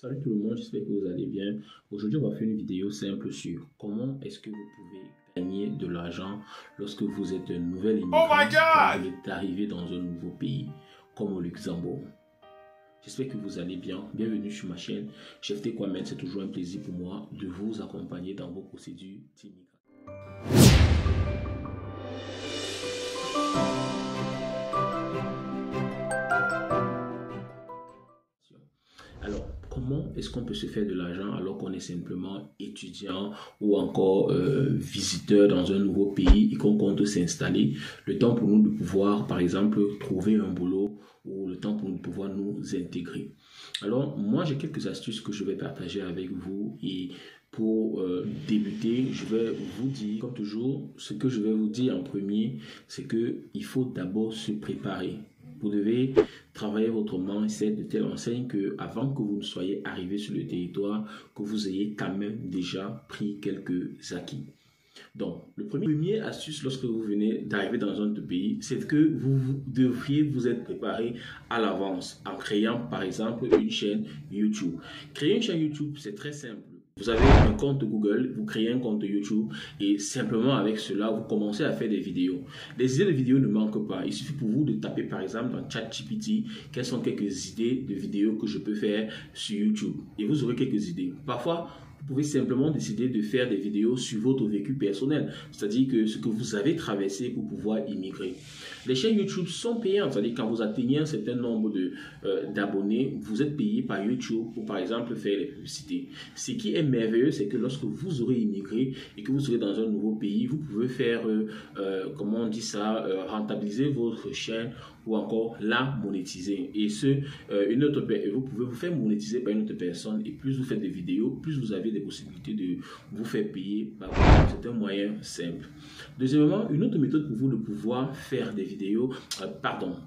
Salut tout le monde, j'espère que vous allez bien. Aujourd'hui, on va faire une vidéo simple sur comment est-ce que vous pouvez gagner de l'argent lorsque vous êtes un nouvel immigrant, quand vous êtes arrivé dans un nouveau pays, comme au Luxembourg. J'espère que vous allez bien. Bienvenue sur ma chaîne. Chef T Kwame, c'est toujours un plaisir pour moi de vous accompagner dans vos procédures d'immigration. Alors, comment est-ce qu'on peut se faire de l'argent alors qu'on est simplement étudiant ou encore visiteur dans un nouveau pays et qu'on compte s'installer? Le temps pour nous de pouvoir, par exemple, trouver un boulot ou le temps pour nous de pouvoir nous intégrer. Alors, moi, j'ai quelques astuces que je vais partager avec vous et pour débuter, je vais vous dire, comme toujours, ce que je vais vous dire en premier, c'est qu'il faut d'abord se préparer. Vous devez travailler votre mindset de telle enseigne que avant que vous ne soyez arrivé sur le territoire, que vous ayez quand même déjà pris quelques acquis. Donc, le premier astuce lorsque vous venez d'arriver dans un autre pays, c'est que vous devriez vous être préparé à l'avance en créant par exemple une chaîne YouTube. Créer une chaîne YouTube, c'est très simple. Vous avez un compte Google, vous créez un compte YouTube et simplement avec cela, vous commencez à faire des vidéos. Les idées de vidéos ne manquent pas. Il suffit pour vous de taper par exemple dans ChatGPT quelles sont quelques idées de vidéos que je peux faire sur YouTube et vous aurez quelques idées. Parfois, vous pouvez simplement décider de faire des vidéos sur votre vécu personnel, c'est-à-dire que ce que vous avez traversé pour pouvoir immigrer. Les chaînes YouTube sont payantes, c'est-à-dire quand vous atteignez un certain nombre d'abonnés, vous êtes payé par YouTube pour par exemple faire les publicités. Ce qui est merveilleux, c'est que lorsque vous aurez immigré et que vous serez dans un nouveau pays, vous pouvez faire, comment on dit ça, rentabiliser votre chaîne ou encore la monétiser. Et vous pouvez vous faire monétiser par une autre personne et plus vous faites des vidéos, plus vous avez des possibilités de vous faire payer. C'est un moyen simple. Deuxièmement, une autre méthode pour vous de pouvoir faire des vidéos,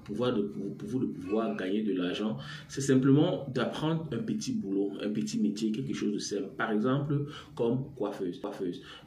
pour vous de pouvoir gagner de l'argent, c'est simplement d'apprendre un petit boulot, un petit métier, quelque chose de simple. Par exemple, comme coiffeuse.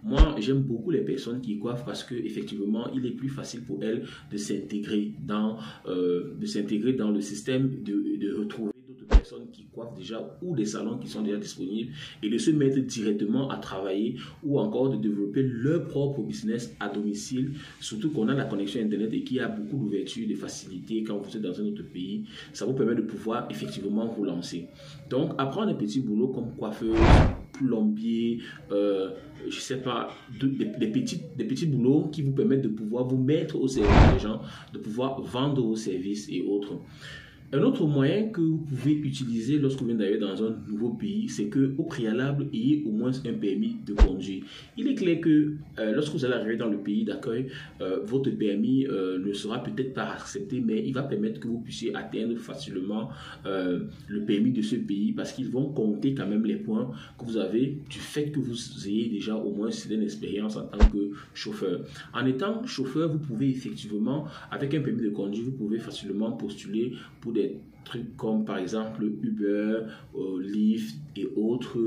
Moi, j'aime beaucoup les personnes qui coiffent parce que effectivement, il est plus facile pour elles de s'intégrer dans le système, de retrouver personnes qui coiffent déjà ou des salons qui sont déjà disponibles et de se mettre directement à travailler ou encore de développer leur propre business à domicile, surtout qu'on a la connexion internet et qu'il y a beaucoup d'ouverture, de facilité quand vous êtes dans un autre pays. Ça vous permet de pouvoir effectivement vous lancer. Donc apprendre un petit boulot comme coiffeur, plombier, je sais pas, des petits boulots qui vous permettent de pouvoir vous mettre au service des gens, de pouvoir vendre vos services et autres. Un autre moyen que vous pouvez utiliser lorsque vous venez d'arriver dans un nouveau pays, c'est qu'au préalable, ayez au moins un permis de conduire. Il est clair que lorsque vous allez arriver dans le pays d'accueil, votre permis ne sera peut-être pas accepté, mais il va permettre que vous puissiez atteindre facilement le permis de ce pays parce qu'ils vont compter quand même les points que vous avez du fait que vous ayez déjà au moins une expérience en tant que chauffeur. En étant chauffeur, vous pouvez effectivement, avec un permis de conduire, vous pouvez facilement postuler pour des trucs comme par exemple Uber, Lyft et autres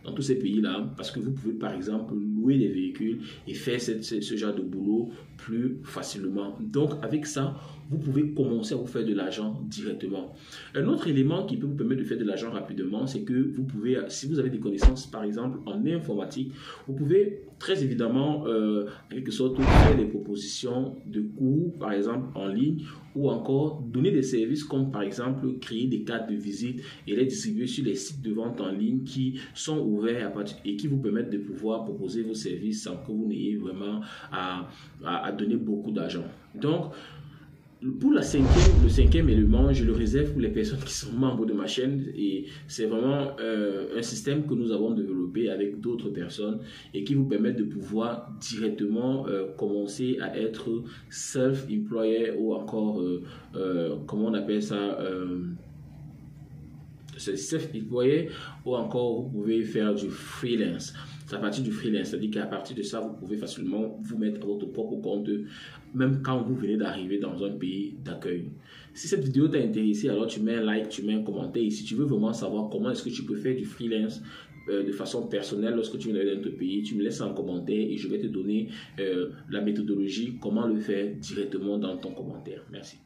dans tous ces pays-là parce que vous pouvez par exemple louer des véhicules et faire ce genre de boulot plus facilement. Donc avec ça, vous pouvez commencer à vous faire de l'argent directement. Un autre élément qui peut vous permettre de faire de l'argent rapidement, c'est que vous pouvez, si vous avez des connaissances par exemple en informatique, vous pouvez très évidemment en quelque sorte faire des propositions de cours par exemple en ligne ou encore donner des services comme par exemple créer des cartes de visite et les distribuer sur les sites de vente en ligne qui sont ouverts et qui vous permettent de pouvoir proposer vos services sans que vous n'ayez vraiment à donner beaucoup d'argent. Donc, pour le cinquième élément, je le réserve pour les personnes qui sont membres de ma chaîne et c'est vraiment un système que nous avons développé avec d'autres personnes et qui vous permet de pouvoir directement commencer à être self-employé ou encore, comment on appelle ça, self-employé ou encore vous pouvez faire du freelance. C'est à partir du freelance, c'est-à-dire qu'à partir de ça, vous pouvez facilement vous mettre à votre propre compte, même quand vous venez d'arriver dans un pays d'accueil. Si cette vidéo t'a intéressé, alors tu mets un like, tu mets un commentaire. Et si tu veux vraiment savoir comment est-ce que tu peux faire du freelance de façon personnelle lorsque tu viens dans notre pays, tu me laisses un commentaire et je vais te donner la méthodologie, comment le faire directement dans ton commentaire. Merci.